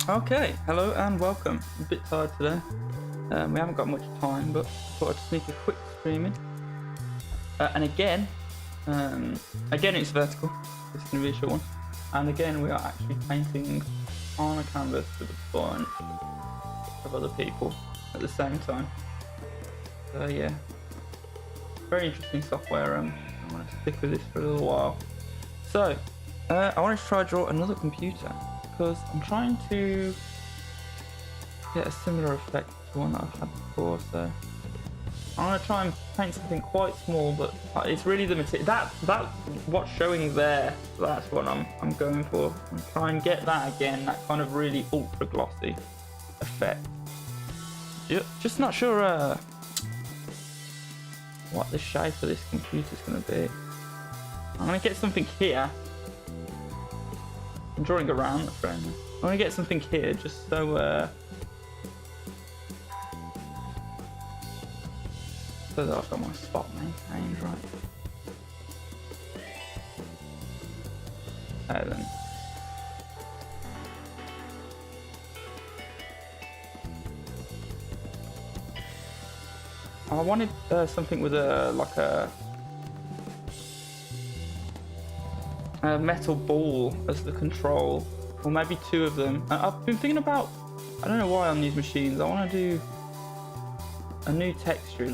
Okay, hello and welcome. I'm a bit tired today. We haven't got much time, but I thought I'd sneak a quick stream in. And again, it's vertical. This is going to be a short one. And again, we are actually painting on a canvas with a bunch of other people at the same time. So yeah, very interesting software. I'm going to stick with this for a little while. So, I want to try to draw another computer, because I'm trying to get a similar effect to one that I've had before. So I'm going to try and paint something quite small, but it's really the material. That what's showing there, that's what I'm going for. I'm trying to get that again, that kind of really ultra glossy effect. Just not sure what the shape of this computer's going to be. I'm going to get something here. I'm drawing around the frame. I'm going to get something here just so that I've got my spot maintained right. Then. I wanted something with a metal ball as the control, or maybe two of them. And I've been thinking about, I don't know why on these machines, I want to do a new texture,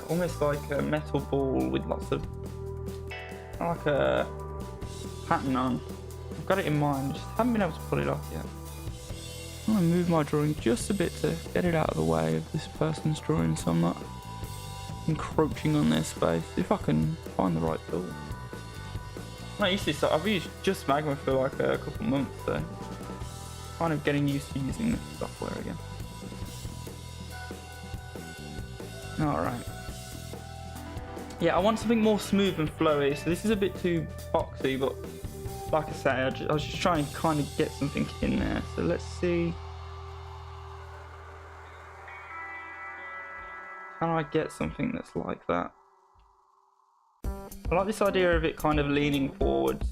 almost like a metal ball with lots of, like a pattern on. I've got it in mind, just haven't been able to pull it off yet. I'm going to move my drawing just a bit to get it out of the way of this person's drawing, so I'm not encroaching on their space, if I can find the right tool. I've used just Magma for like a couple months, so kind of getting used to using this software again. Alright. Yeah, I want something more smooth and flowy, so this is a bit too boxy, but like I say, I was just trying to kind of get something in there. So let's see. Can I get something that's like that? I like this idea of it kind of leaning forwards.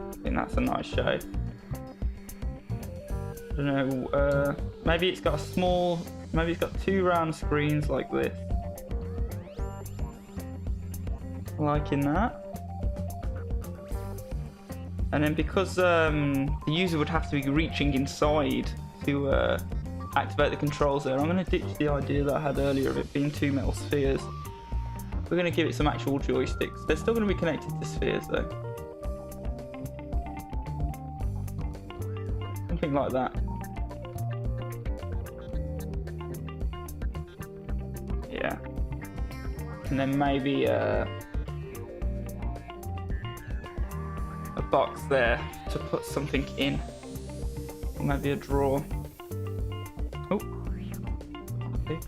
I think that's a nice shape. I don't know, maybe it's got maybe it's got two round screens like this. Liking that. And then because the user would have to be reaching inside to activate the controls there, I'm going to ditch the idea that I had earlier of it being two metal spheres. We're going to give it some actual joysticks. They're still going to be connected to spheres though. Something like that. Yeah. And then maybe a box there to put something in, or maybe a drawer. Oh, okay.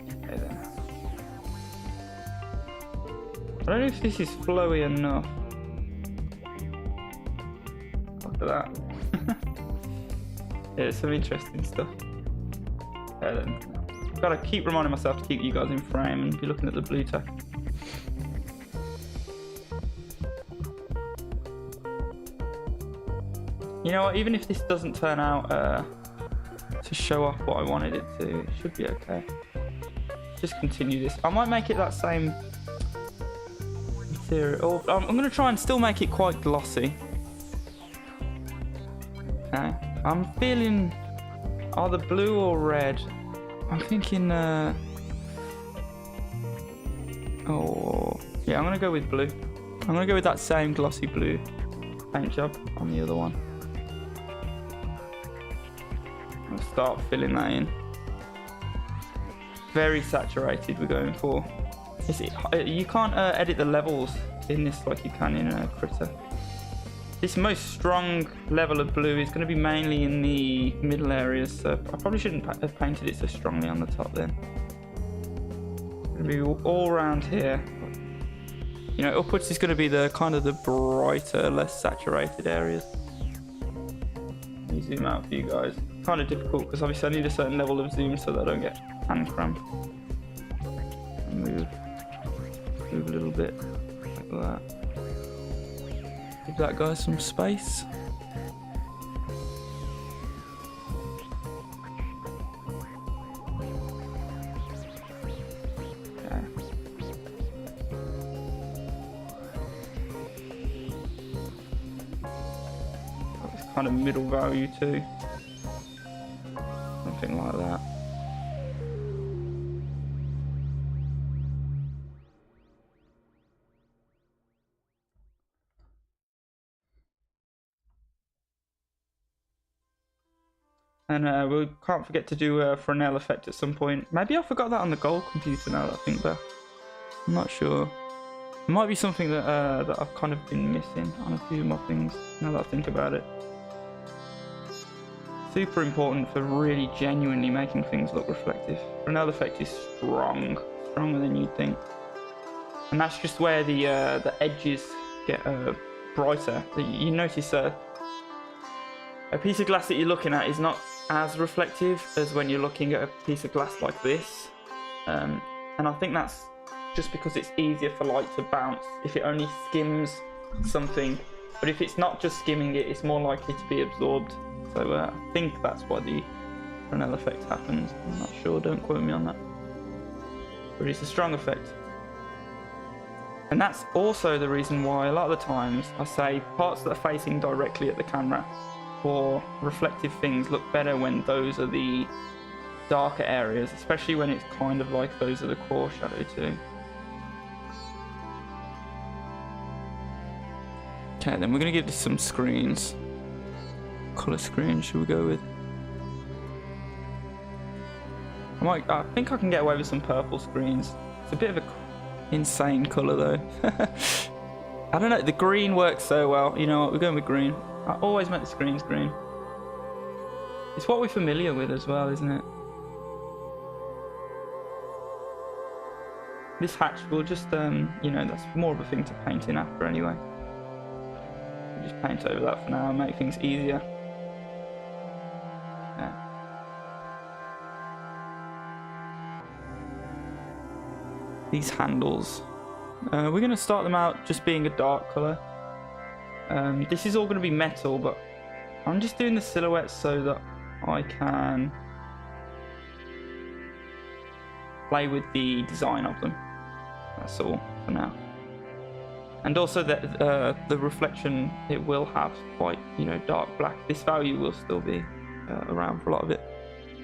Okay then. I don't know if this is flowy enough. Look at that. Yeah, some interesting stuff. Okay then. Gotta keep reminding myself to keep you guys in frame and be looking at the blue tack. You know what, even if this doesn't turn out to show off what I wanted it to, it should be okay. Just continue this. I might make it that same material. I'm going to try and still make it quite glossy. Okay. I'm feeling either blue or red. I'm thinking, oh, yeah, I'm going to go with blue. I'm going to go with that same glossy blue paint job on the other one. Start filling that in. Very saturated we're going for. You can't edit the levels in this like you can in a Critter. This most strong level of blue is going to be mainly in the middle areas, so I probably shouldn't have painted it so strongly on the top then. It's going to be all around here. You know, upwards is going to be the kind of the brighter, less saturated areas. Let me zoom out for you guys. Kind of difficult because obviously I need a certain level of zoom so that I don't get hand crank. Move a little bit like that. Give that guy some space. Okay. Got this kind of middle value too. Something like that. And we can't forget to do a Fresnel effect at some point. Maybe I forgot that on the gold computer now that I think back. I'm not sure. It might be something that that I've kind of been missing on a few of my things now that I think about it. Super important for really genuinely making things look reflective. Fresnel effect is strong, stronger than you'd think. And that's just where the edges get brighter. You notice a piece of glass that you're looking at is not as reflective as when you're looking at a piece of glass like this. And I think that's just because it's easier for light to bounce if it only skims something. But if it's not just skimming it, it's more likely to be absorbed. So I think that's why the Fresnel effect happens. I'm not sure, don't quote me on that. But it's a strong effect. And that's also the reason why a lot of the times I say parts that are facing directly at the camera or reflective things look better when those are the darker areas, especially when it's kind of like those are the core shadow too. Okay, then we're going to give this some screens. Color screen should we go with? I think I can get away with some purple screens. It's a bit of a insane color though. I don't know, the green works so well. You know what, we're going with green. I always make the screens green. It's what we're familiar with as well, isn't it? This hatch will just, you know, that's more of a thing to paint in after anyway. We'll just paint over that for now and make things easier. Yeah. These handles. We're going to start them out just being a dark colour. This is all going to be metal, but I'm just doing the silhouettes so that I can play with the design of them. That's all for now. And also that the reflection, it will have quite, you know, dark black. This value will still be around for a lot of it.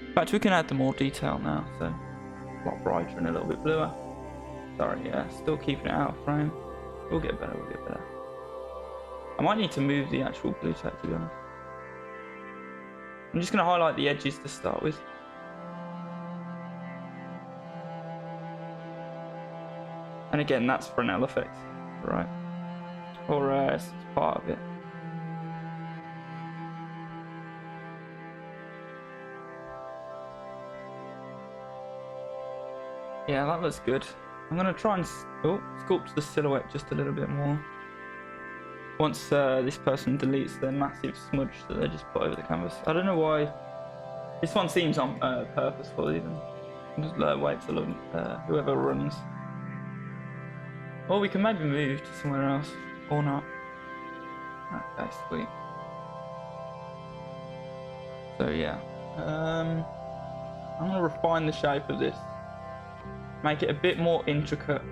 In fact, we can add the more detail now, so a lot brighter and a little bit bluer. Sorry, yeah, still keeping it out of frame. We'll get better, we'll get better. I might need to move the actual blue tack, to be honest. I'm just going to highlight the edges to start with. And again, that's Fresnel effect, right? Or it's part of it. Yeah, that looks good. I'm going to try and sculpt the silhouette just a little bit more. Once this person deletes the massive smudge that they just put over the canvas. I don't know why. This one seems on purposeful even. I'll just wait till whoever runs. Or we can maybe move to somewhere else. Or not. Okay, sweet. So yeah. I'm going to refine the shape of this. Make it a bit more intricate.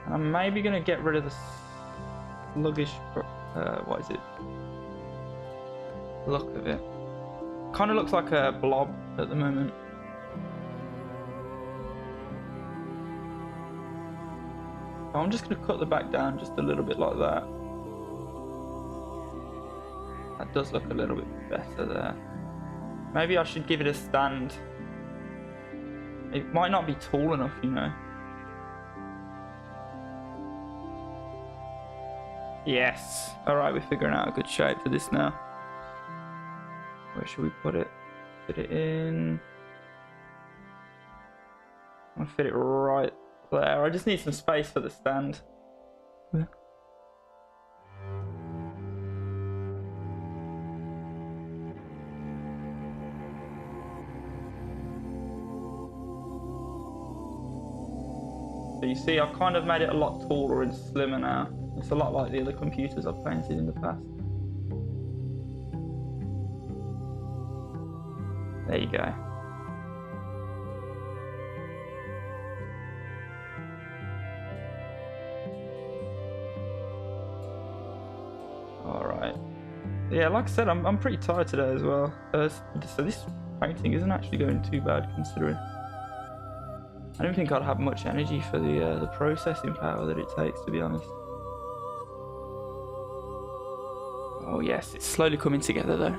And I'm maybe going to get rid of the sluggish, what is it? Look of it. Kind of looks like a blob at the moment. I'm just going to cut the back down just a little bit like that. That does look a little bit better there. Maybe I should give it a stand. It might not be tall enough, you know. Yes. Alright, we're figuring out a good shape for this now. Where should we put it? Fit it in. I'll fit it right there. I just need some space for the stand. Yeah. So you see, I've kind of made it a lot taller and slimmer now. It's a lot like the other computers I've painted in the past. There you go. Alright. Yeah, like I said, I'm pretty tired today as well. So this painting isn't actually going too bad considering. I don't think I'd have much energy for the processing power that it takes, to be honest. Oh yes, it's slowly coming together though.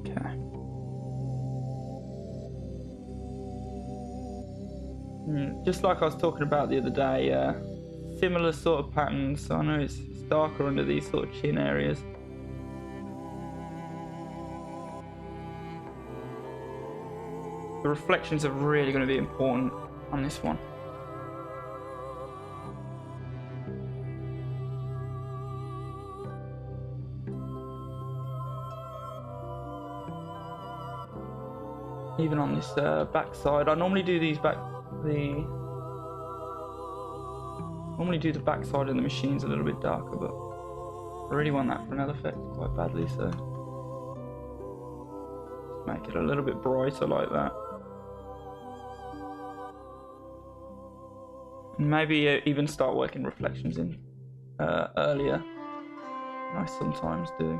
Okay. Just like I was talking about the other day, similar sort of patterns. So I know it's darker under these sort of chin areas. The reflections are really going to be important on this one. Even on this back side, I normally do these normally do the back side of the machines a little bit darker, but I really want that for another effect quite badly, so just make it a little bit brighter like that. And maybe even start working reflections in earlier, I sometimes do.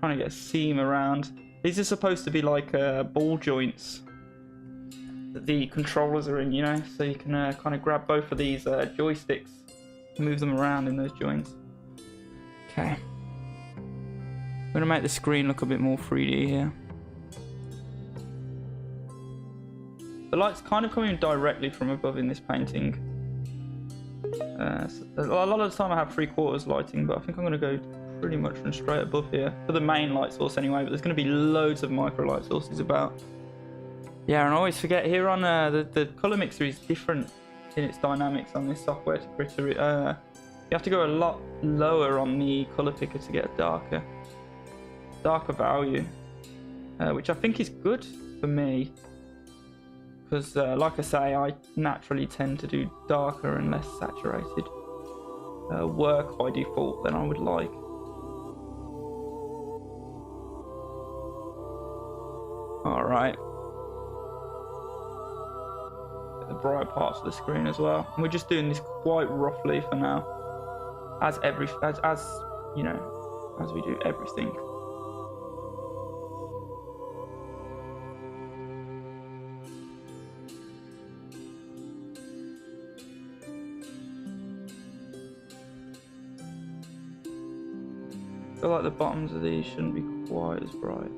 Trying to get a seam around. These are supposed to be like ball joints that the controllers are in, you know, so you can kind of grab both of these joysticks, move them around in those joints. Okay, I'm gonna make the screen look a bit more 3D here. The light's kind of coming directly from above in this painting. So a lot of the time I have 3/4 lighting, but I think I'm gonna go pretty much from straight above here for the main light source anyway, but there's going to be loads of micro light sources about. Yeah, and I always forget here on the color mixer is different in its dynamics on this software to Critter. You have to go a lot lower on the color picker to get a darker value, which I think is good for me because like I say, I naturally tend to do darker and less saturated work by default than I would like. Alright. The bright parts of the screen as well. And we're just doing this quite roughly for now. As you know, as we do everything. I feel like the bottoms of these shouldn't be quite as bright.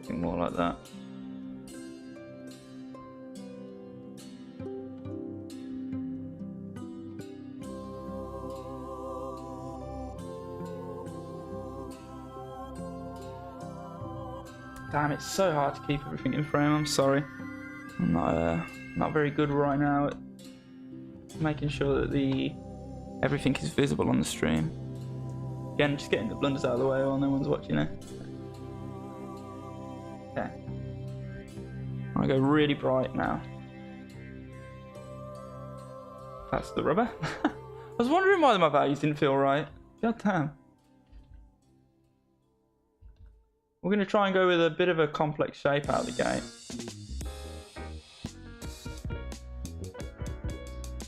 More like that. Damn, it's so hard to keep everything in frame. I'm sorry. I'm not very good right now at making sure that everything is visible on the stream. Again, just getting the blunders out of the way while no one's watching it. Okay. I go really bright now. That's the rubber. I was wondering why my values didn't feel right. God damn. We're going to try and go with a bit of a complex shape out of the gate.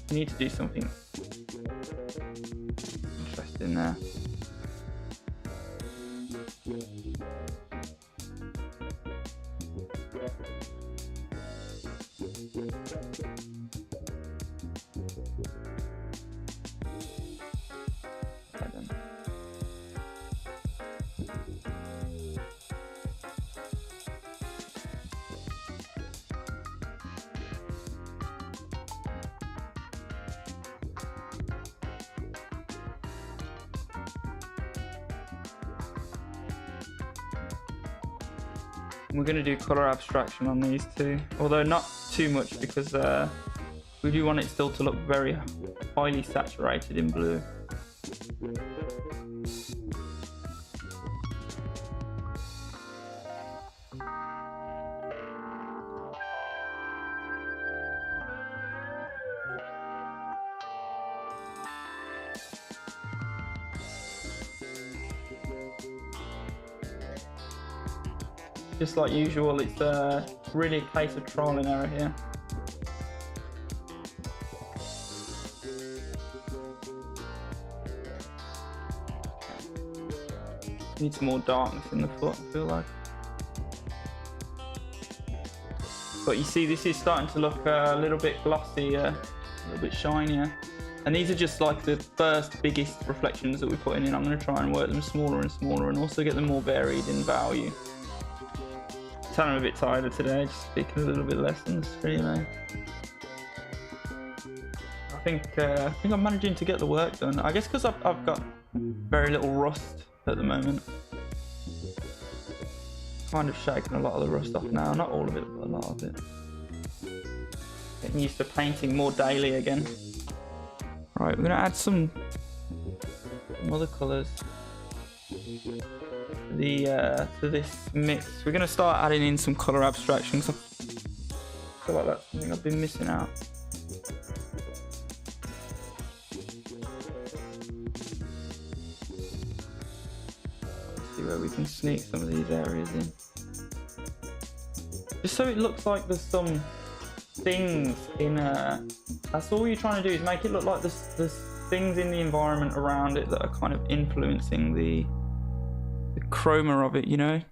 You need to do something interesting there. We're going to do color abstraction on these two, although not too much because we do want it still to look very highly saturated in blue. Just like usual, it's really a case of trial and error here. Need some more darkness in the foot, I feel like. But you see, this is starting to look a little bit glossy, a little bit shinier. And these are just like the first biggest reflections that we're putting in. I'm going to try and work them smaller and smaller and also get them more varied in value. I'm a bit tired of today, just speaking a little bit less on the stream. I think I'm managing to get the work done. I guess because I've got very little rust at the moment. Kind of shaking a lot of the rust off now, not all of it, but a lot of it. Getting used to painting more daily again. Right, we're gonna add some other colours to this mix. We're gonna start adding in some colour abstraction because I feel like that's something I've been missing out. See where we can sneak some of these areas in, just so it looks like there's some things in that's all you're trying to do, is make it look like there's things in the environment around it that are kind of influencing the chroma of it, you know? If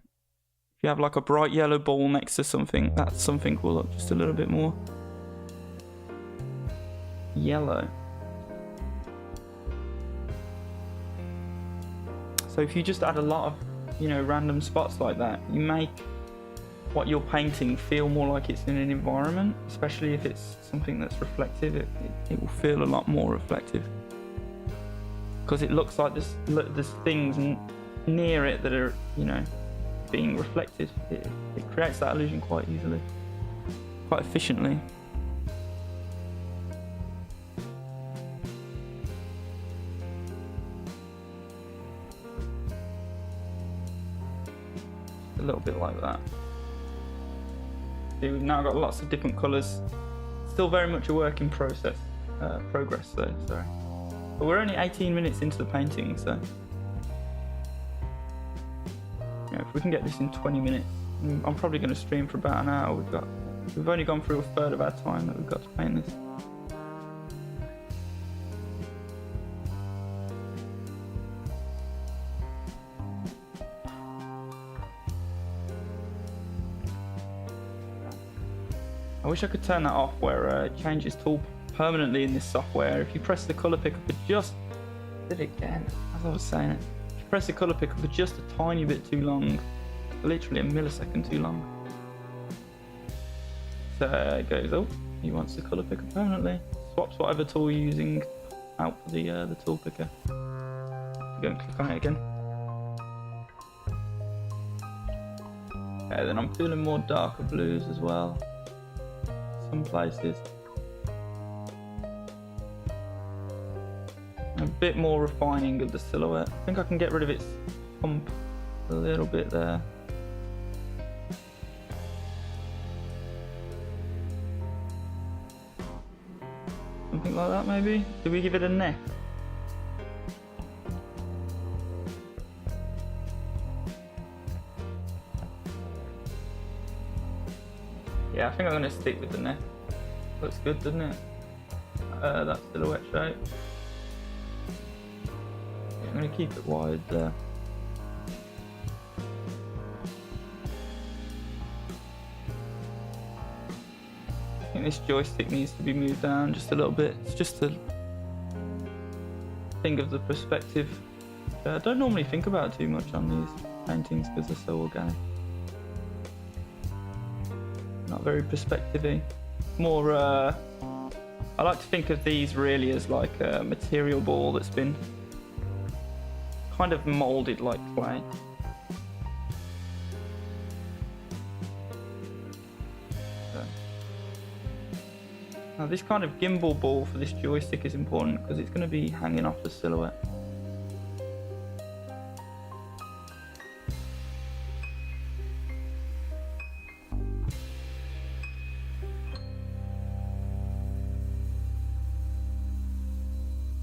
you have like a bright yellow ball next to something, that something will look just a little bit more yellow. So if you just add a lot of, you know, random spots like that, you make what you're painting feel more like it's in an environment, especially if it's something that's reflective. It will feel a lot more reflective because it looks like there's things near it that are, you know, being reflected. It creates that illusion quite easily, quite efficiently. A little bit like that. See, we've now got lots of different colours. Still very much a work in progress though, sorry. But we're only 18 minutes into the painting, so you know, if we can get this in 20 minutes, I'm probably going to stream for about an hour. We've only gone through a third of our time that we've got to paint this. I wish I could turn that off where it changes tool permanently in this software. If you press the colour picker for just... Did it again, as I was saying it. If you press the colour picker for just a tiny bit too long, literally a millisecond too long, so it goes, oh, he wants the colour picker permanently. Swaps whatever tool you're using out for the tool picker. Go and click on it again. Okay, then I'm feeling more darker blues as well. Some places. A bit more refining of the silhouette. I think I can get rid of its pump a little bit there. Something like that maybe? Do we give it a neck? Yeah, I think I'm going to stick with the neck. Looks good, doesn't it? That silhouette shape. Yeah, I'm going to keep it wide there. I think this joystick needs to be moved down just a little bit. It's just to think of the perspective. I don't normally think about it too much on these paintings because they're so organic. Not very perspective-y. More, I like to think of these really as like a material ball that's been kind of moulded like clay. Now this kind of gimbal ball for this joystick is important because it's going to be hanging off the silhouette.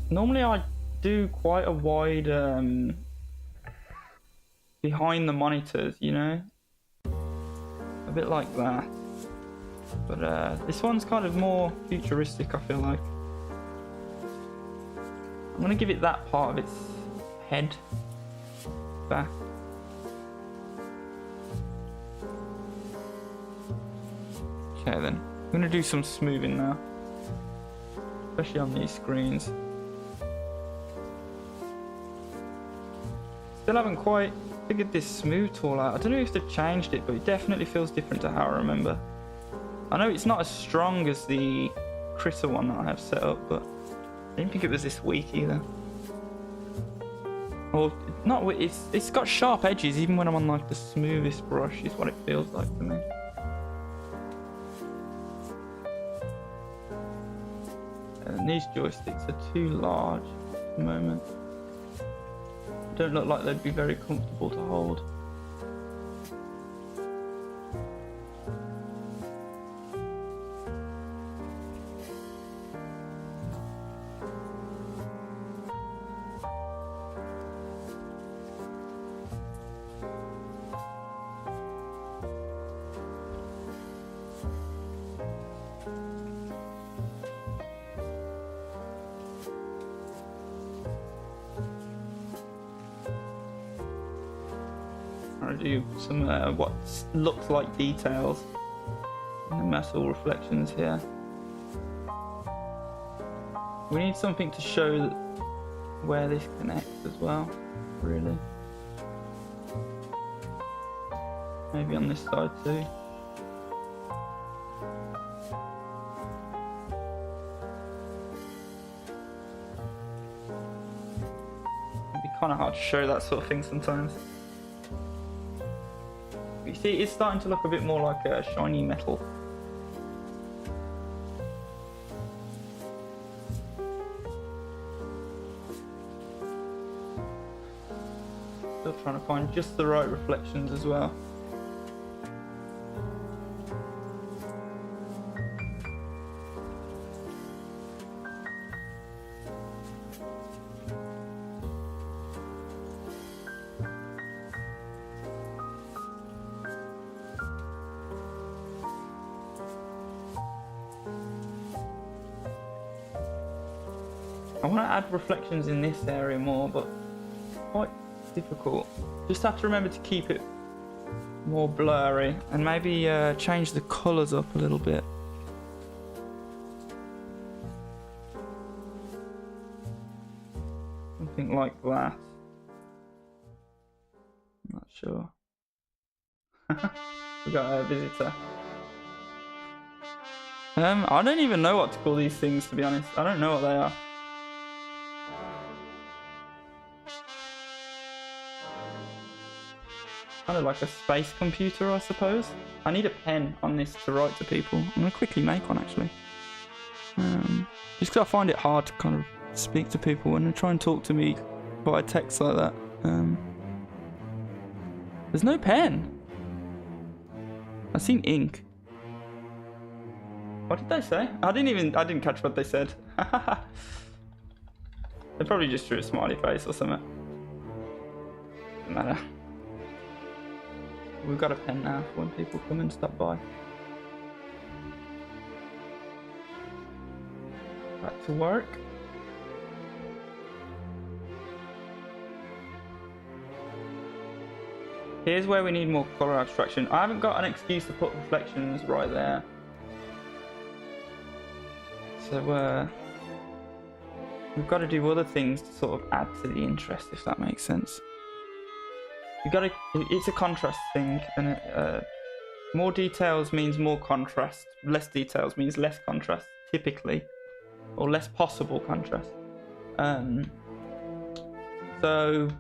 Normally I do quite a wide behind the monitors, you know, a bit like that, but this one's kind of more futuristic, I feel like. I'm gonna give it that part of its head back. Okay then, I'm gonna do some smoothing now, especially on these screens. Still haven't quite figured this smooth tool out. I don't know if they've changed it, but it definitely feels different to how I remember. I know it's not as strong as the Critter one that I have set up, but I didn't think it was this weak either. Or not, it's got sharp edges even when I'm on like the smoothest brush is what it feels like to me. And these joysticks are too large at the moment. Don't look like they'd be very comfortable to hold. Do some what looks like details in the metal reflections here. We need something to show where this connects as well, really. Maybe on this side too. It'd be kind of hard to show that sort of thing sometimes. You see, it's starting to look a bit more like a shiny metal. Still trying to find just the right reflections as well. I want to add reflections in this area more, but quite difficult. Just have to remember to keep it more blurry and maybe change the colours up a little bit. Something like that. I'm not sure. We got a visitor. I don't even know what to call these things, to be honest. I don't know what they are. Kind of like a space computer, I suppose. I need a pen on this to write to people. I'm gonna quickly make one actually. Just because I find it hard to kind of speak to people when they try and talk to me via text like that. There's no pen. I've seen ink. What did they say? I didn't catch what they said. They probably just drew a smiley face or something. Doesn't matter. We've got a pen now for when people come and stop by. Back to work. Here's where we need more color abstraction. I haven't got an excuse to put reflections right there. So we've got to do other things to sort of add to the interest, if that makes sense. It's a contrast thing, and more details means more contrast. Less details means less contrast, typically, or less possible contrast. So,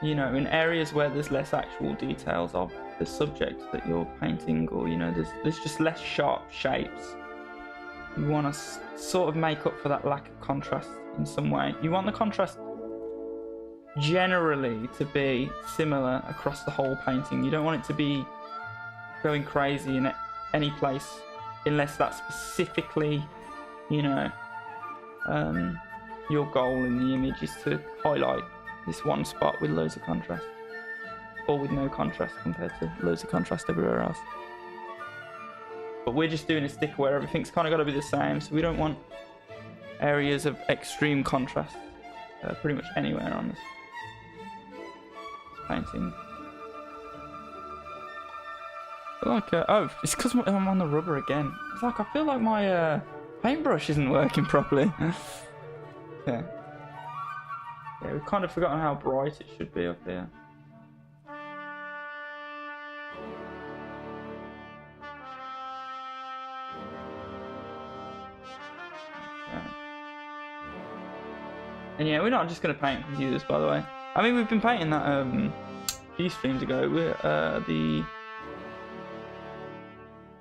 you know, in areas where there's less actual details of the subject that you're painting, or you know, there's just less sharp shapes. you want to sort of make up for that lack of contrast in some way. You want the contrast generally to be similar across the whole painting. You don't want it to be going crazy in any place unless that's specifically, you know, your goal in the image is to highlight this one spot with loads of contrast, or with no contrast compared to loads of contrast everywhere else. But we're just doing a sticker where everything's kind of got to be the same, so we don't want areas of extreme contrast pretty much anywhere on this painting. Like, oh, it's because I'm on the rubber again. It's like I feel like my paintbrush isn't working properly. Yeah. Yeah, we've kind of forgotten how bright it should be up here. Okay. And yeah, we're not just going to paint computers, by the way. I mean, we've been painting that a few streams ago. We're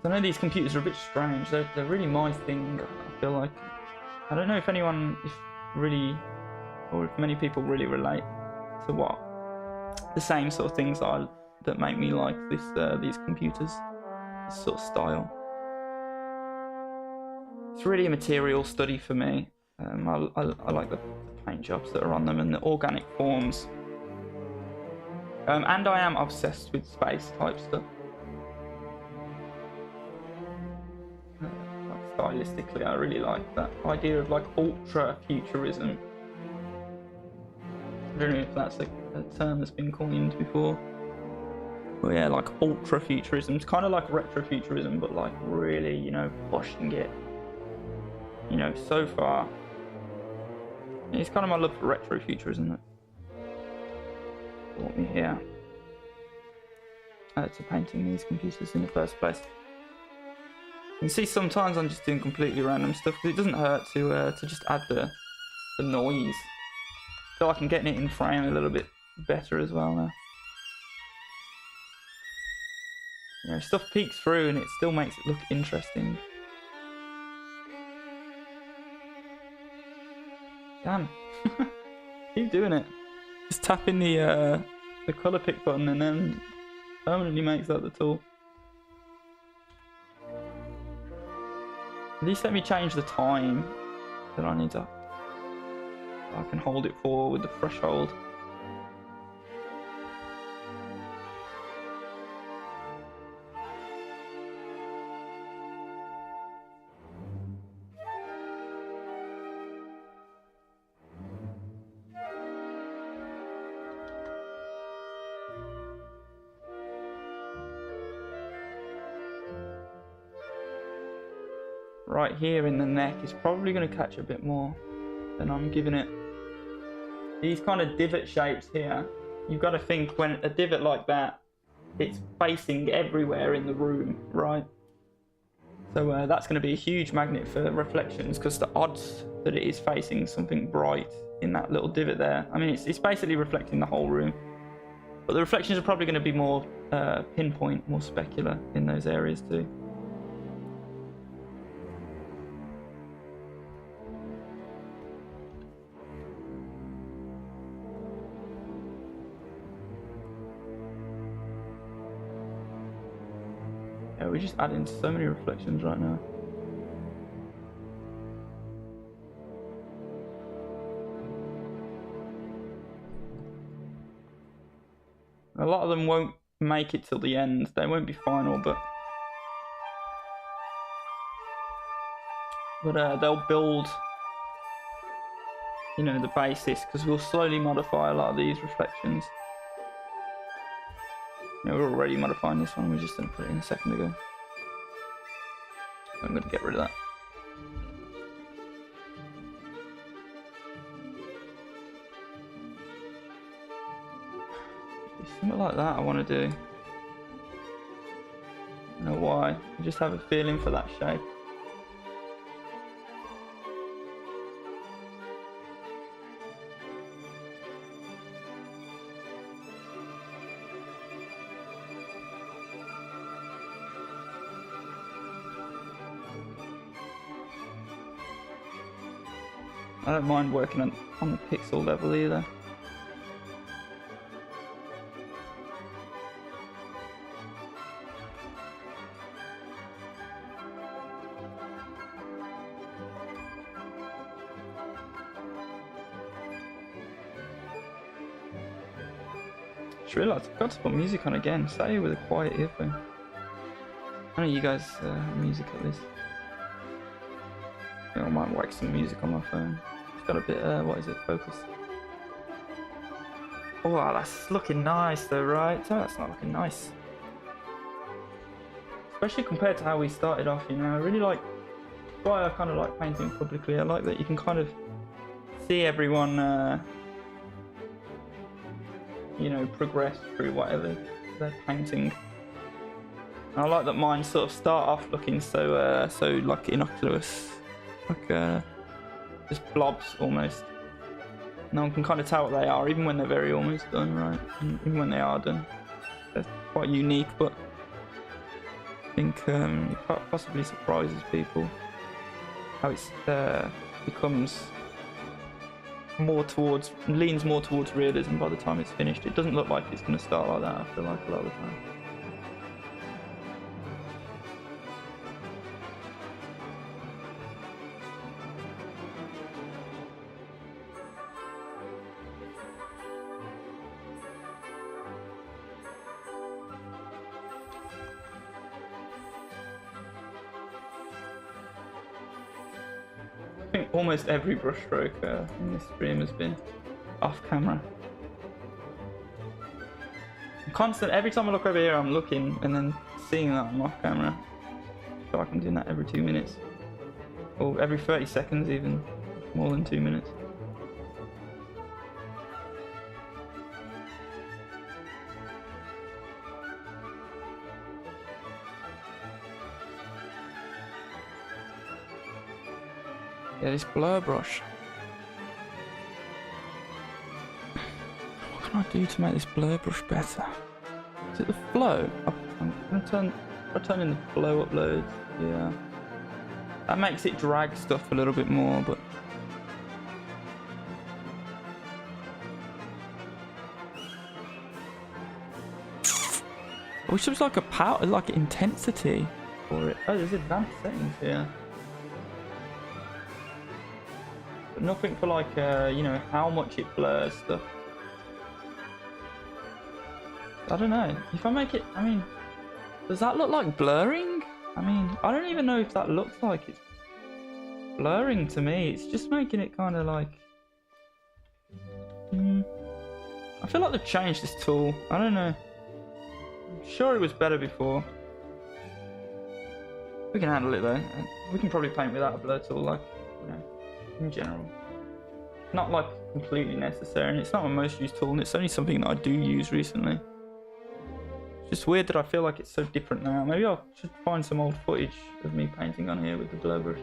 I know these computers are a bit strange. They're really my thing, I feel like. I don't know if anyone really, or if many people really relate to what the same sort of things are that make me like these computers, this sort of style. It's really a material study for me. I like the paint jobs that are on them and the organic forms. And I am obsessed with space type stuff. Stylistically, I really like that idea of like ultra futurism. I don't know if that's a term that's been coined before. But yeah, like ultra futurism. It's kind of like retrofuturism, but like really, you know, pushing it, you know, so far. It's kind of my love for retrofuturism that brought me here to painting these computers in the first place. You can see sometimes I'm just doing completely random stuff because it doesn't hurt to just add the noise. So I can get it in frame a little bit better as well now. You know, stuff peeks through and it still makes it look interesting. Damn. Keep doing it. Just tapping the colour pick button and then permanently makes that the tool. At least let me change the time that I need to. I can hold it for with the threshold. Right here in the neck is probably going to catch a bit more than I'm giving it. These kind of divot shapes here, you've got to think when a divot like that, it's facing everywhere in the room, right? So that's going to be a huge magnet for reflections because the odds that it is facing something bright in that little divot there, I mean, it's basically reflecting the whole room. But the reflections are probably going to be more pinpoint, more specular in those areas too. We're just adding so many reflections right now. A lot of them won't make it till the end. They won't be final, but they'll build, you know, the basis because we'll slowly modify a lot of these reflections. You know, we're already modifying this one, we just didn't put it in a second ago. I'm going to get rid of that. Something like that I want to do. I don't know why, I just have a feeling for that shape. I don't mind working on the pixel level either. Just realised I've got to put music on again. Sat here with a quiet earphone. I know you guys have music at least. I might whack some music on my phone. It's got a bit, what is it, focus. Oh, wow, that's looking nice though, right? Oh, that's not looking nice. Especially compared to how we started off, you know. I really like, that's why I kind of like painting publicly. I like that you can kind of see everyone, you know, progress through whatever they're painting. And I like that mine sort of start off looking so, so like innocuous. Like just blobs almost. No one can kind of tell what they are, even when they're very almost done, right? And even when they are done, they're quite unique. But I think it possibly surprises people how it's becomes leans more towards realism by the time it's finished. It doesn't look like it's going to start like that. I feel like a lot of the time. I think almost every brushstroke in this stream has been off camera. Every time I look over here I'm looking and then seeing that I'm off camera. So I'm doing that every 2 minutes. Or every 30 seconds even, more than 2 minutes. Yeah, this blur brush. What can I do to make this blur brush better? Is it the flow? I'm gonna turn in the flow uploads. Yeah, that makes it drag stuff a little bit more, but I wish there was like a power, like intensity for it. Oh, there's advanced settings here. But nothing for like, you know, how much it blurs stuff. I don't know. If I make it, I mean, does that look like blurring? I mean, I don't even know if that looks like it's blurring to me. It's just making it kind of like... I feel like they've changed this tool. I don't know. I'm sure it was better before. We can handle it though. We can probably paint without a blur tool, like, you know, in general. Not like completely necessary, and it's not my most used tool, and it's only something that I do use recently. It's just weird that I feel like it's so different now. Maybe I should find some old footage of me painting on here with the blur brush.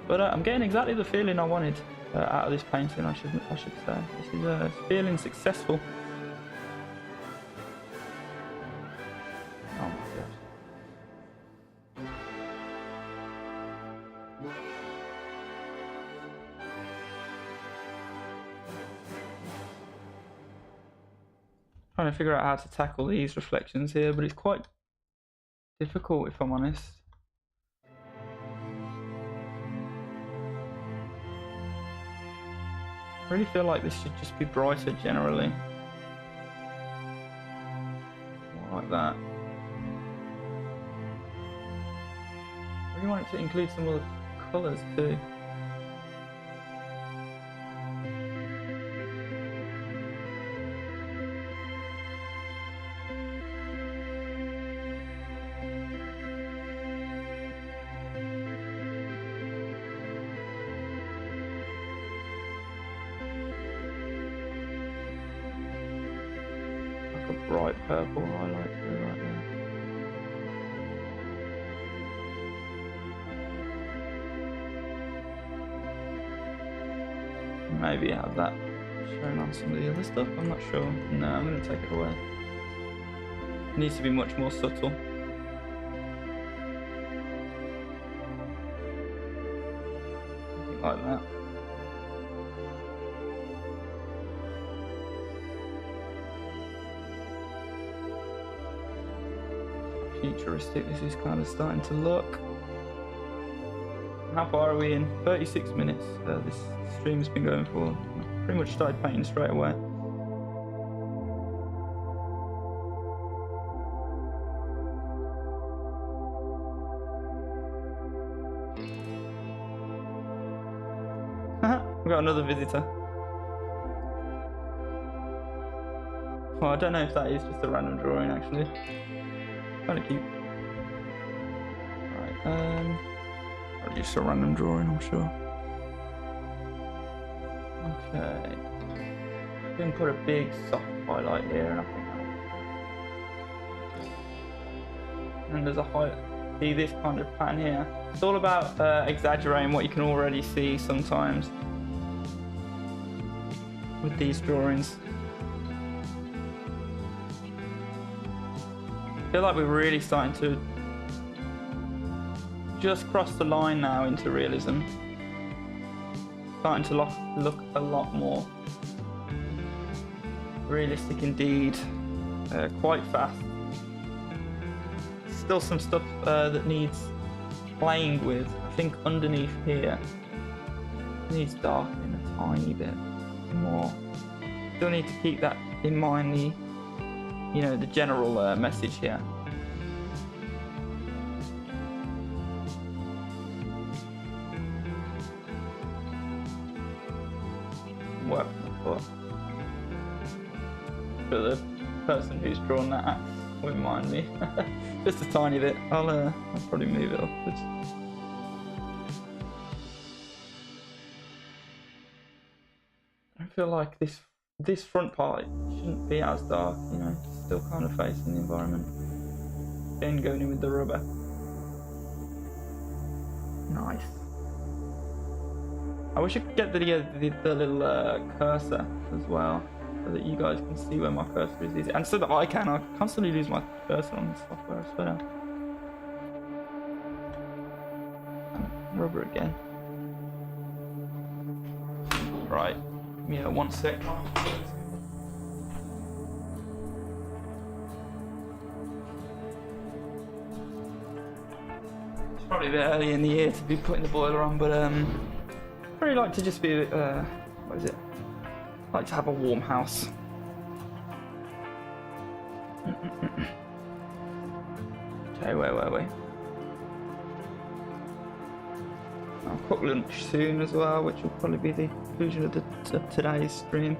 But I'm getting exactly the feeling I wanted out of this painting. I should say this is feeling successful. Oh my god! Trying to figure out how to tackle these reflections here, but it's quite difficult if I'm honest. I really feel like this should just be brighter generally. More like that. I really want it to include some other colours too. Bright purple highlight through right there. maybe have that shown on some of the other stuff. I'm not sure. No, I'm going to take it away. It needs to be much more subtle. Something like that. Futuristic this is kind of starting to look. How far are we in? 36 minutes. This stream has been going for. Pretty much started painting straight away. We got another visitor. Well, I don't know if that is just a random drawing actually. Kind of cute. Right, or just a random drawing, I'm sure. Okay. We can put a big soft highlight here, and I think that. And there's a highlight. See this kind of pattern here. It's all about exaggerating what you can already see sometimes with these drawings. I feel like we're really starting to just cross the line now into realism. Starting to look a lot more realistic indeed. Quite fast. Still some stuff that needs playing with. I think underneath here needs darkening a tiny bit more. Still need to keep that in mind, the general message here. Work on the foot. But the person who's drawn that won't mind me. Just a tiny bit. I'll probably move it upwards. I feel like this front part shouldn't be as dark, still kind of facing the environment. Then going in with the rubber. Nice. I wish I could get the little cursor as well, so that you guys can see where my cursor is, and so that I constantly lose my cursor on the software, I swear. And rubber again. Right, yeah, 1 sec. It's probably a bit early in the year to be putting the boiler on, but really like to just be what is it? Like to have a warm house. Okay, where were we? I'll cook lunch soon as well, which will probably be the conclusion of today's stream.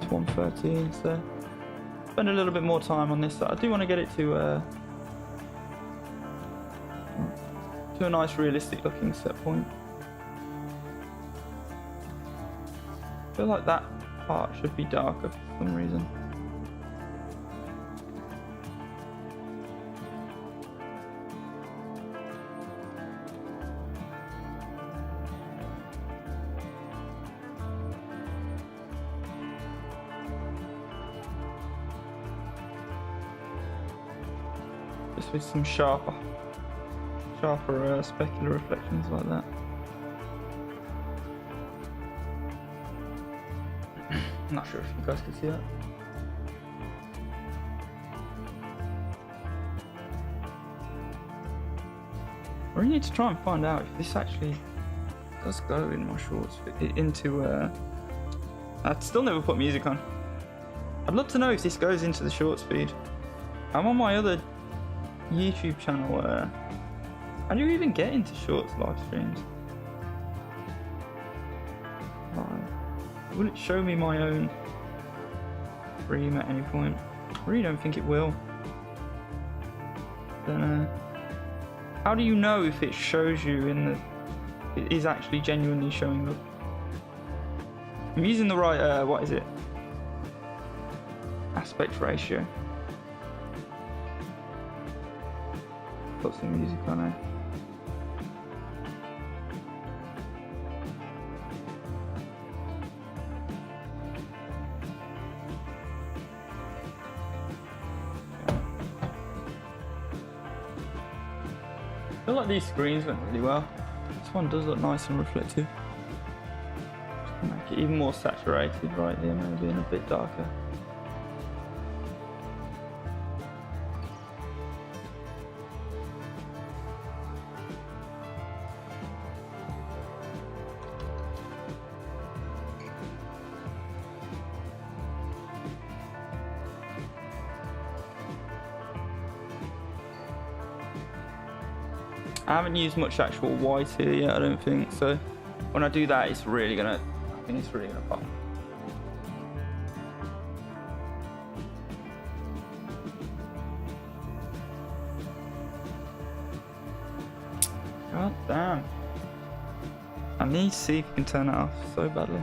It's 1:13, so spend a little bit more time on this. I do want to get it to a nice realistic looking set point. I feel like that part should be darker for some reason. Just with some sharper specular reflections like that. I'm not sure if you guys can see that. I really need to try and find out if this actually does go in my shorts into I've still never put music on. I'd love to know if this goes into the shorts feed. I'm on my other YouTube channel. How do you even get into shorts live streams? Will it show me my own stream at any point? I really don't think it will. Then how do you know if it shows you it is actually genuinely showing up? I'm using the right what is it? Aspect ratio. Put some music on it. like these screens went really well. This one does look nice and reflective. Just to make it even more saturated right here, maybe, and a bit darker. I haven't used much actual white here yet, I don't think, so when I do that, it's really gonna, I think it's really gonna pop. God damn. I need to see if you can turn it off so badly.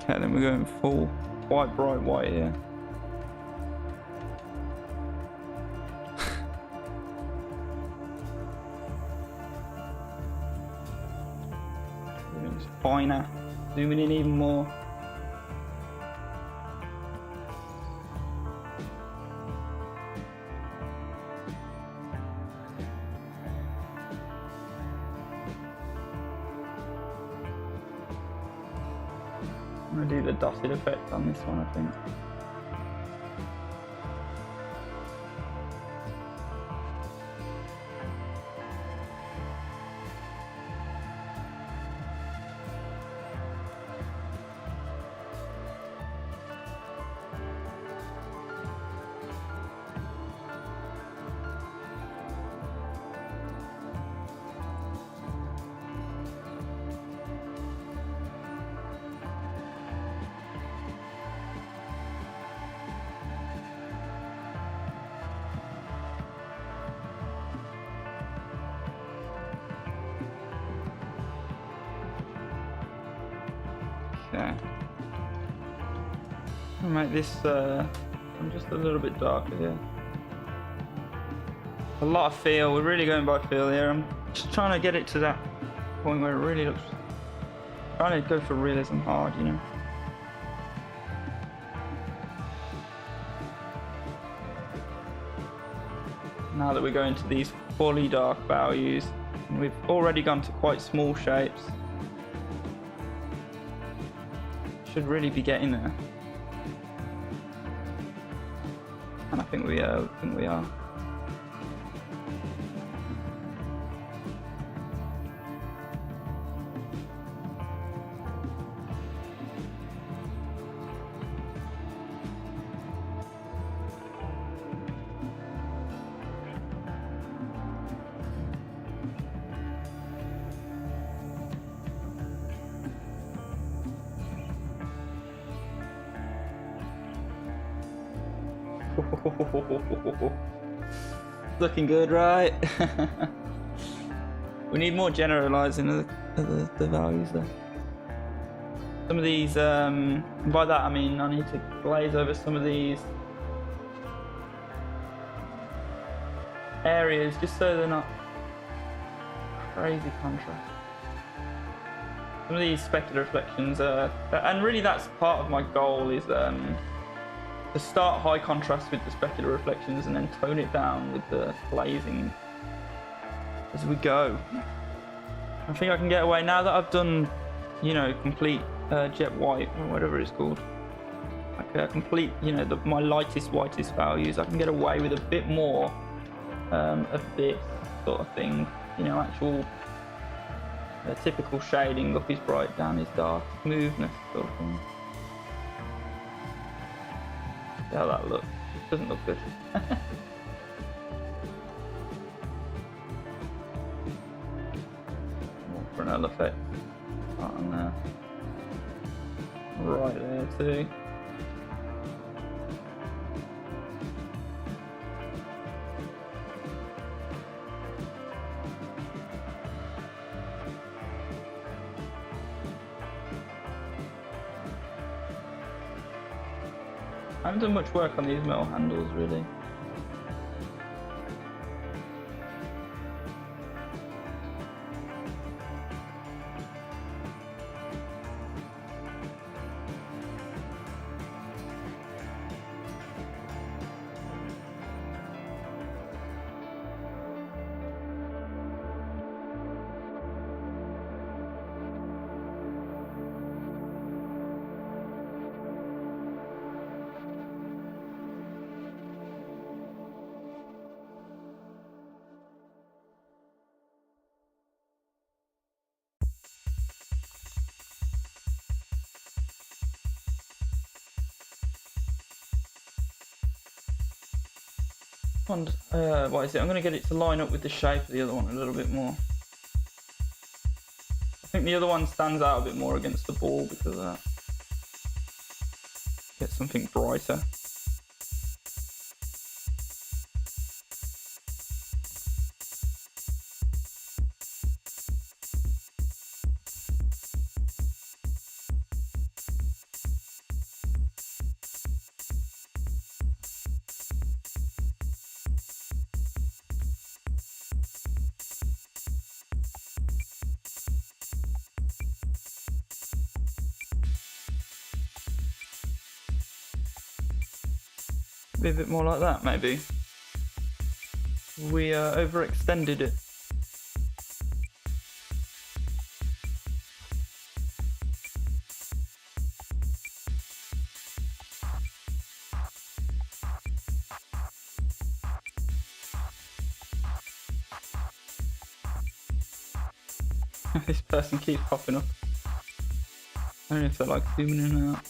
Okay, then we're going full, quite bright white here. It's finer, zooming in even more. I'm going to do the dotted effect on this one, I think. Okay. I'll make this just a little bit darker here. A lot of feel, we're really going by feel here. I'm just trying to get it to that point where it really looks, trying to go for realism hard, you know. Now that we're going to these fully dark values, we've already gone to quite small shapes. Should really be getting there, and I think we are. Looking good, right? We need more generalizing of the values there. Some of these, by that I mean I need to glaze over some of these areas just so they're not crazy contrast. Some of these specular reflections, and really that's part of my goal, is to start high contrast with the specular reflections and then tone it down with the glazing as we go. I think I can get away now that I've done, you know, complete jet white or whatever it's called, like a complete, you know, my whitest values. I can get away with a bit more of this sort of thing, you know, actual typical shading. Up is bright, down is dark, smoothness sort of thing. See how that looks. It doesn't look good. More Fresnel effect. On there. Right there too. I haven't done much work on these metal handles really. What is it? I'm going to get it to line up with the shape of the other one a little bit more. I think the other one stands out a bit more against the ball because of that. Get something brighter. Be a bit more like that, maybe. We overextended it. This person keeps popping up. I don't know if they're like zooming in and out.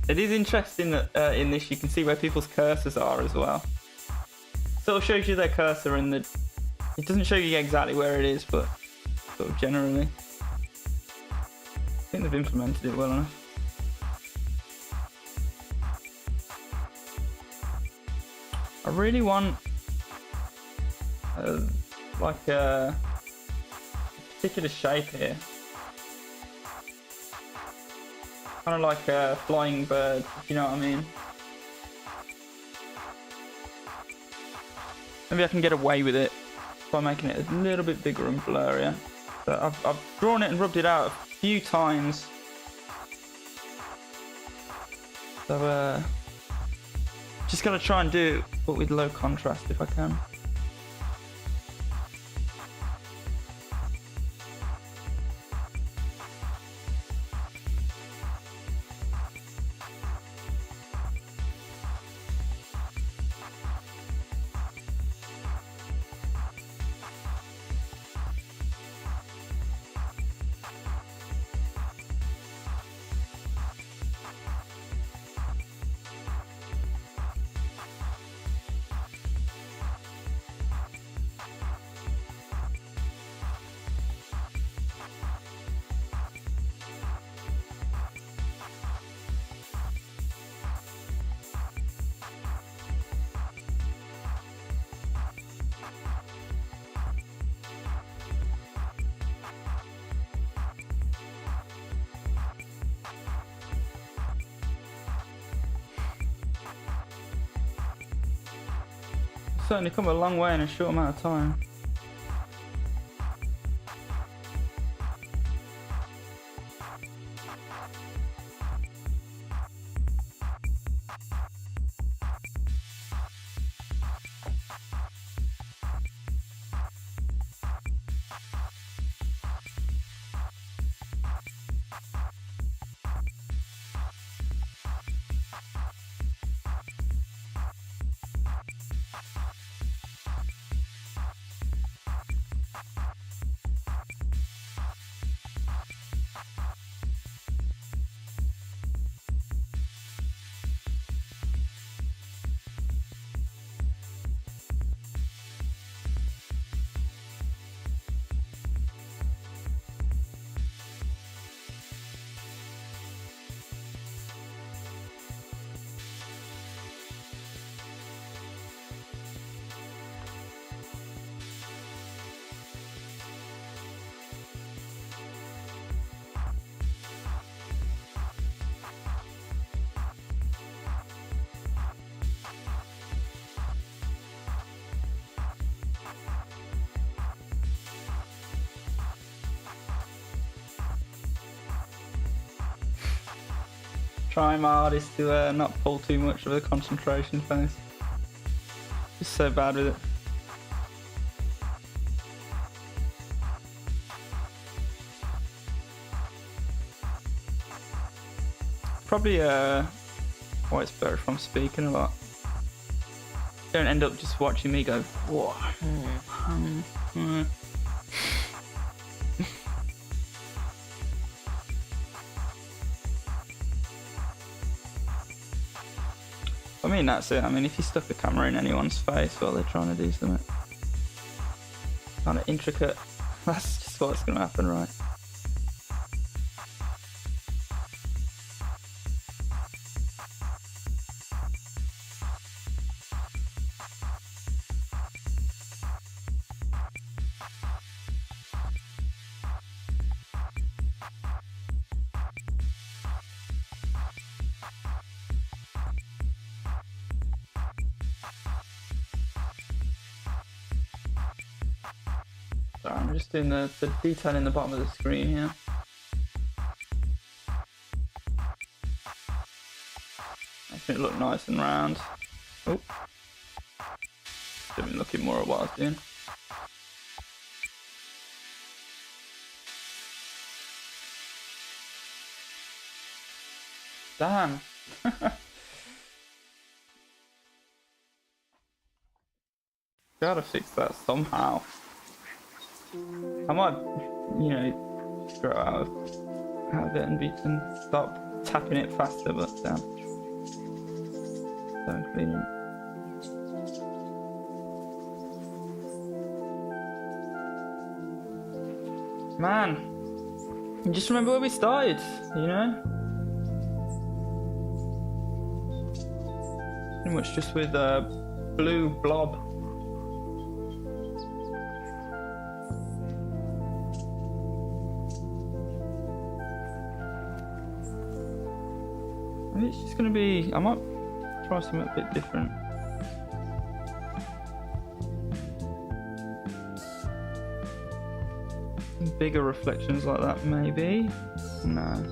It is interesting that in this you can see where people's cursors are as well. Sort of shows you their cursor and it doesn't show you exactly where it is, but sort of generally. I think they've implemented it well enough. I really want like a particular shape here. Kind of like a flying bird, if you know what I mean. Maybe I can get away with it by making it a little bit bigger and blurrier. But I've drawn it and rubbed it out a few times. So just gotta try and do it, but with low contrast if I can. Certainly come a long way in a short amount of time. trying my hardest to not pull too much of a concentration face. Just so bad with it. Probably why it's better if I'm speaking a lot. Don't end up just watching me go, whoa. I mean, that's it. I mean, if you stuck a camera in anyone's face while they're trying to do something kind of intricate, that's just what's going to happen, right? So I'm just doing the detail in the bottom of the screen here. Making it look nice and round. Oh, should be looking more at what I was doing. Damn. Gotta fix that somehow. I might, you know, grow out of it and start tapping it faster, but damn. So clean. Man, just remember where we started, you know? Pretty much just with a blue blob. It's just gonna be, I might try something a bit different. Bigger reflections like that, maybe? No.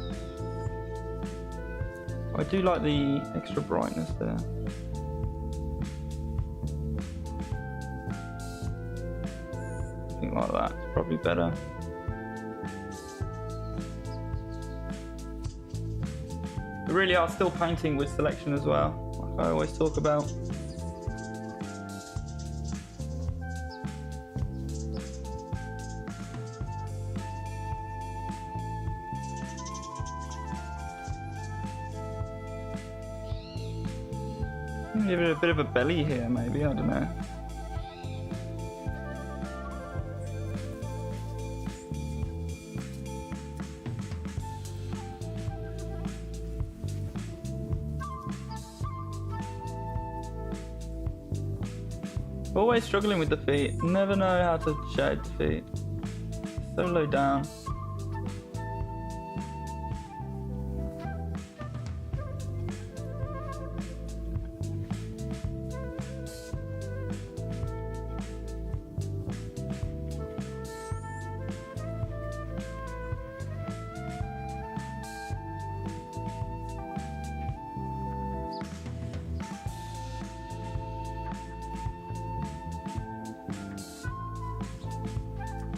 I do like the extra brightness there. Something like that is probably better. We really are still painting with selection as well, like I always talk about. Give it a bit of a belly here, maybe, I don't know. Always struggling with the feet. Never know how to shade the feet. So low down.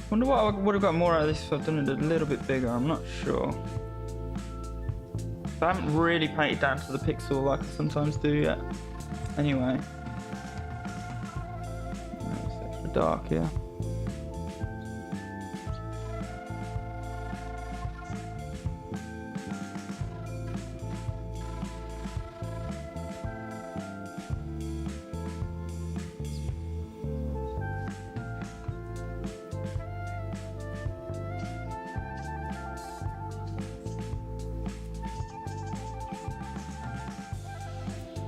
Wonder what I would have got more out of this if I've done it a little bit bigger. I'm not sure. I haven't really painted down to the pixel like I sometimes do yet. Anyway. It's extra dark here.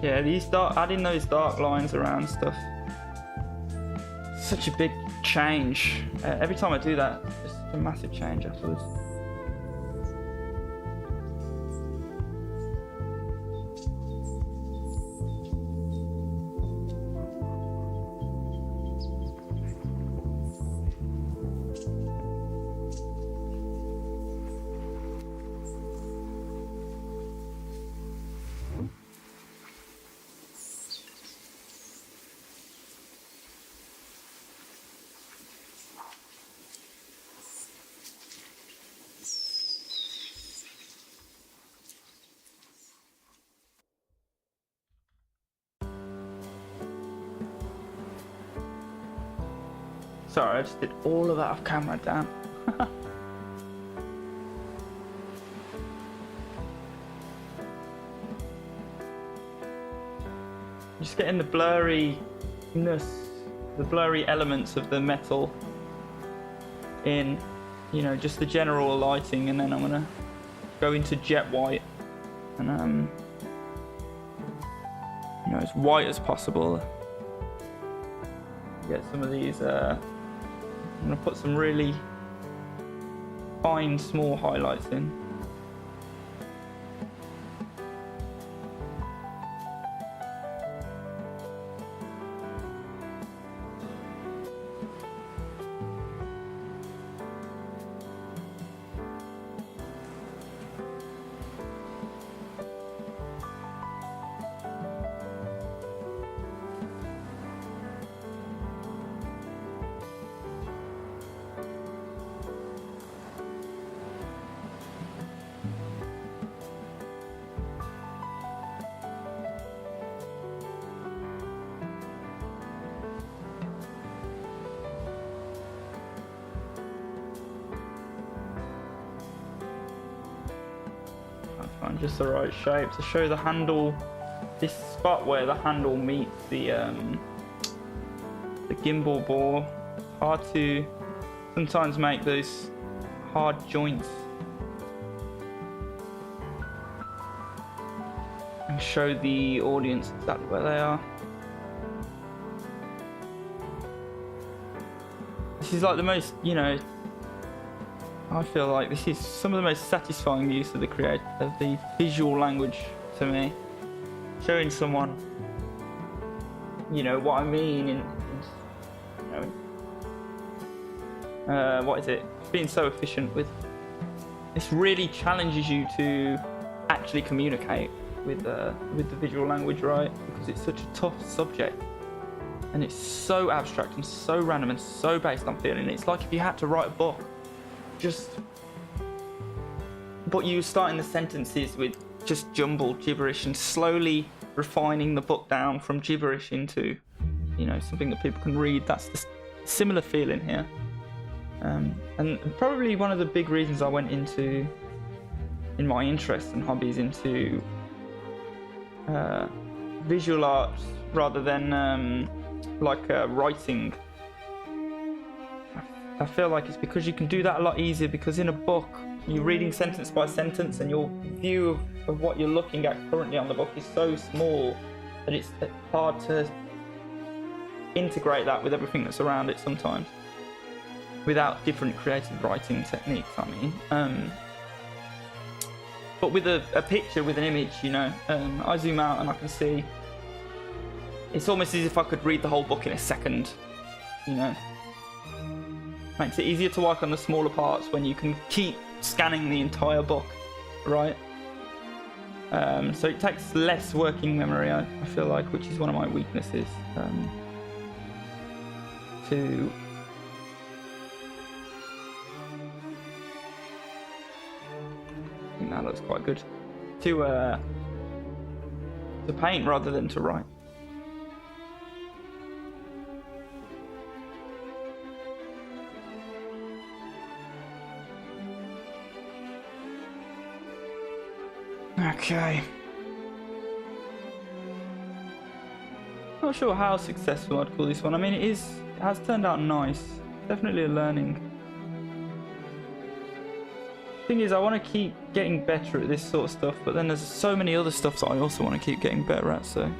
Yeah, adding those dark lines around stuff. Such a big change. Every time I do that, it's a massive change afterwards. Sorry, I just did all of that off camera, damn. Just getting the blurriness, the blurry elements of the metal in, you know, just the general lighting, and then I'm gonna go into jet white and you know, as white as possible. Get some of these. I'm gonna put some really fine, small highlights in. Find just the right shape to show the handle. This spot where the handle meets the gimbal bore. Hard to sometimes make those hard joints and show the audience exactly where they are. This is like the most, you know, I feel like this is some of the most satisfying use of the visual language to me. Showing someone, you know, what I mean in you know, what is it? Being so efficient with this really challenges you to actually communicate with the visual language, right? Because it's such a tough subject, and it's so abstract and so random and so based on feeling. It's like if you had to write a book. But you starting the sentences with just jumbled gibberish and slowly refining the book down from gibberish into, you know, something that people can read. That's the similar feeling here, and probably one of the big reasons I went into, in my interests and hobbies, into visual arts rather than writing. I feel like it's because you can do that a lot easier, because in a book you're reading sentence by sentence and your view of what you're looking at currently on the book is so small that it's hard to integrate that with everything that's around it sometimes without different creative writing techniques, I mean. But with a picture, with an image, you know, I zoom out and I can see, it's almost as if I could read the whole book in a second, you know. Makes it easier to work on the smaller parts when you can keep scanning the entire book, right? So it takes less working memory, I feel like, which is one of my weaknesses. To I think that looks quite good. To paint rather than to write. Okay. Not sure how successful I'd call this one. I mean, it has turned out nice. Definitely a learning. Thing is, I want to keep getting better at this sort of stuff, but then there's so many other stuff that I also want to keep getting better at, so.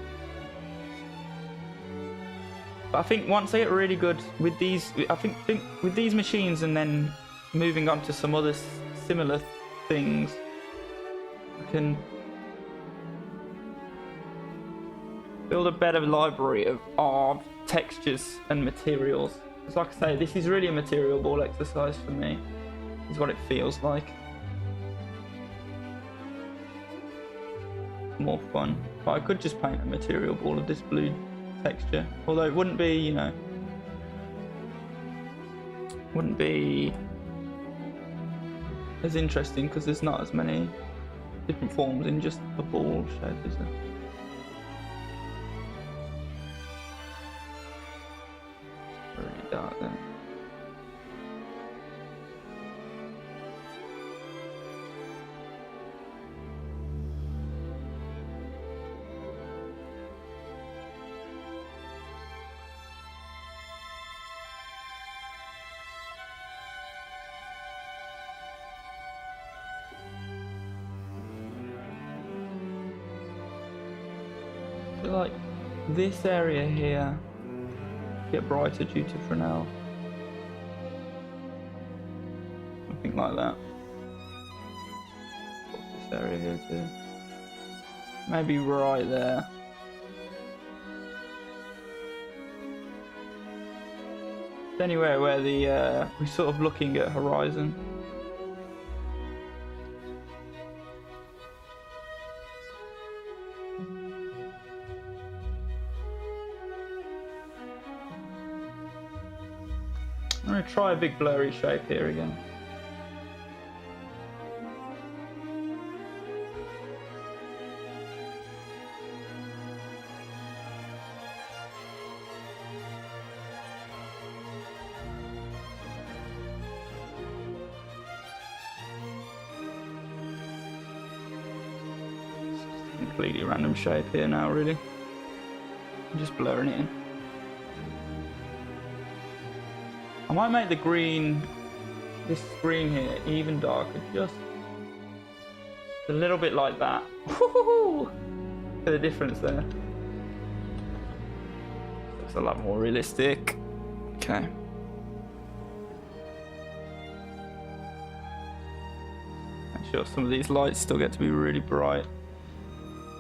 But I think once I get really good with these, I think with these machines and then moving on to some other similar things, I can build a better library of textures and materials. Because like I say, this is really a material ball exercise for me, is what it feels like. More fun. But I could just paint a material ball of this blue texture. Although it wouldn't be, you know, wouldn't be as interesting because there's not as many different forms in just a ball shape, is there? Really dark there. feel like this area here get brighter due to Fresnel. Something like that. This area here too. Maybe right there. Anywhere where the we're sort of looking at horizon. I'm going to try a big blurry shape here again. Completely random shape here now, really. I'm just blurring it in. I might make the green, this green here, even darker, just a little bit like that. Look at the difference there. Looks a lot more realistic. Okay. Make sure some of these lights still get to be really bright.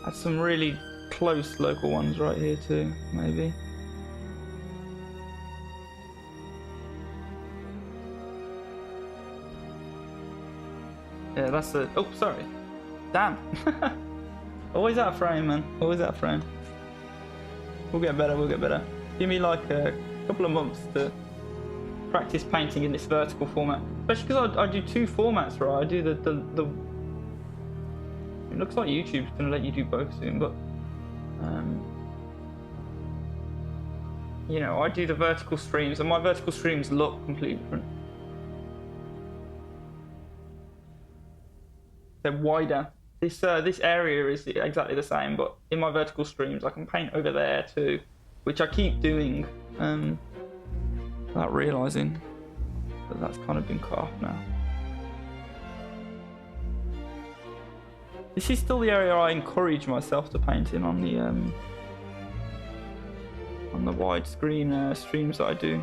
Add some really close local ones right here too, maybe. Yeah, that's it. Oh, sorry. Damn. Always out of frame, man. Always out of frame. We'll get better, we'll get better. Give me like a couple of months to practice painting in this vertical format. Especially because I do two formats, right? I do the it looks like YouTube's going to let you do both soon, but you know, I do the vertical streams, and my vertical streams look completely different. They're wider. This area is exactly the same, but in my vertical streams, I can paint over there too, which I keep doing without realising that that's kind of been cut off now. This is still the area I encourage myself to paint in on the widescreen streams that I do.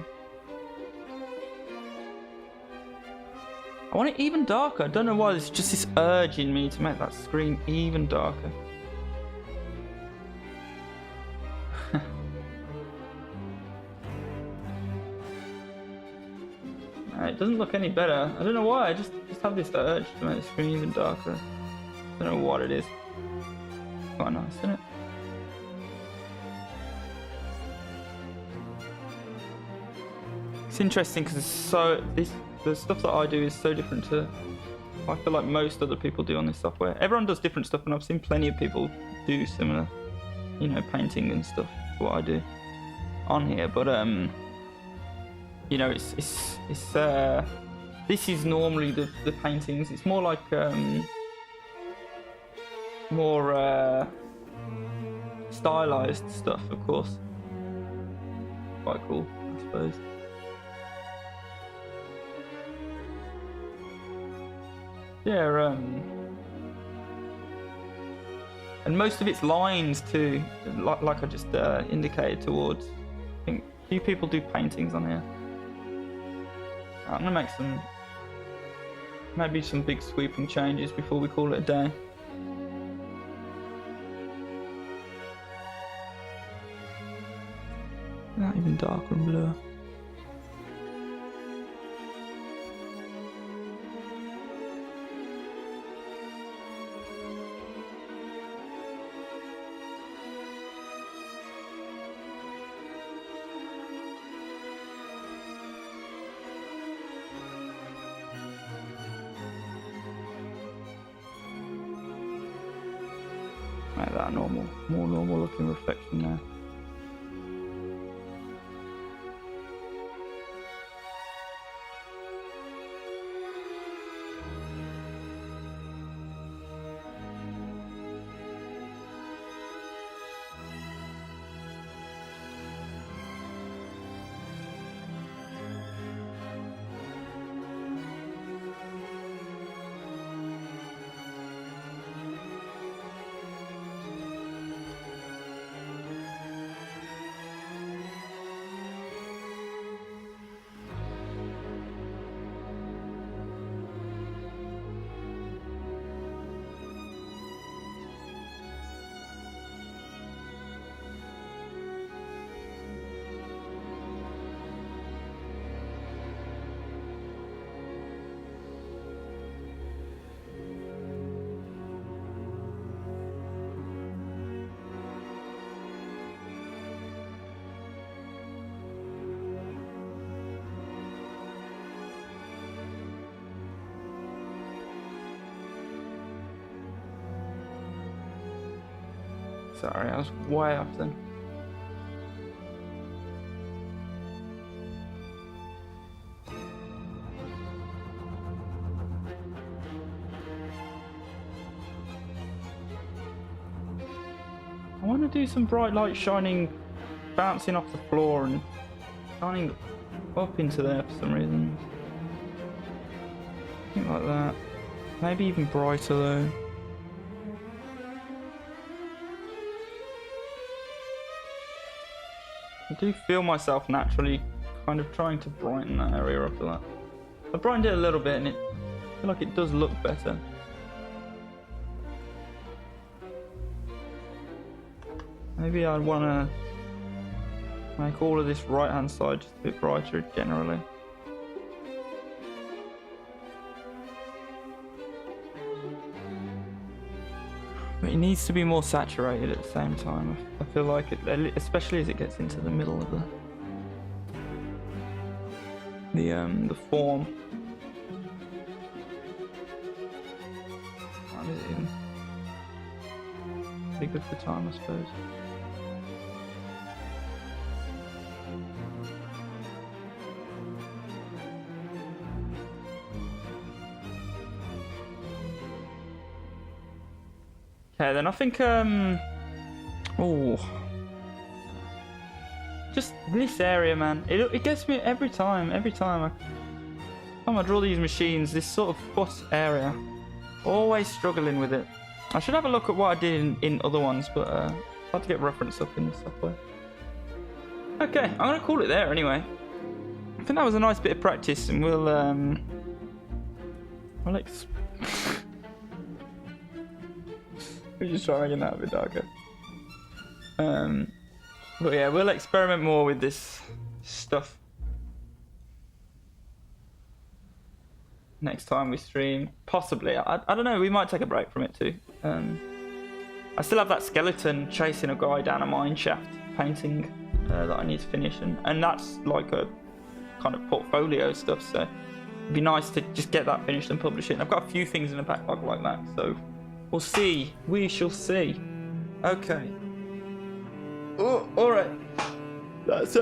I want it even darker. I don't know why. There's just this urge in me to make that screen even darker. It doesn't look any better. I don't know why. I just have this urge to make the screen even darker. I don't know what it is. Quite nice, isn't it? It's interesting because it's so the stuff that I do is so different to I feel like most other people do on this software. Everyone does different stuff, and I've seen plenty of people do similar, you know, painting and stuff to what I do on here. But you know, it's this is normally the paintings. It's more like more stylized stuff, of course. Quite cool, I suppose. Yeah, and most of it's lines too, like I just indicated towards. I think a few people do paintings on here. I'm gonna make maybe some big sweeping changes before we call it a day. Not even darker and blur. Make that a more normal looking reflection there. Sorry, I was way off then. I want to do some bright light shining, bouncing off the floor and shining up into there for some reason. Something like that. Maybe even brighter though. I do feel myself naturally kind of trying to brighten that area up a lot. I brightened it a little bit and I feel like it does look better. Maybe I'd want to make all of this right hand side just a bit brighter generally. But it needs to be more saturated at the same time. I feel like it, especially as it gets into the middle of the form. What is it even? Pretty good for time, I suppose. Okay, then I think, oh, just this area, man. It gets me every time I draw these machines, this sort of foot area. Always struggling with it. I should have a look at what I did in other ones, but I'll have to get reference up in the software. Okay, I'm gonna call it there anyway. I think that was a nice bit of practice, and we'll we're just trying to get that a bit darker. But yeah, we'll experiment more with this stuff next time we stream. Possibly. I don't know, we might take a break from it too. I still have that skeleton chasing a guy down a mine shaft painting that I need to finish, and that's like a kind of portfolio stuff, so it'd be nice to just get that finished and publish it. And I've got a few things in the backlog like that, so we'll see. We shall see. Okay. Oh, all right. That's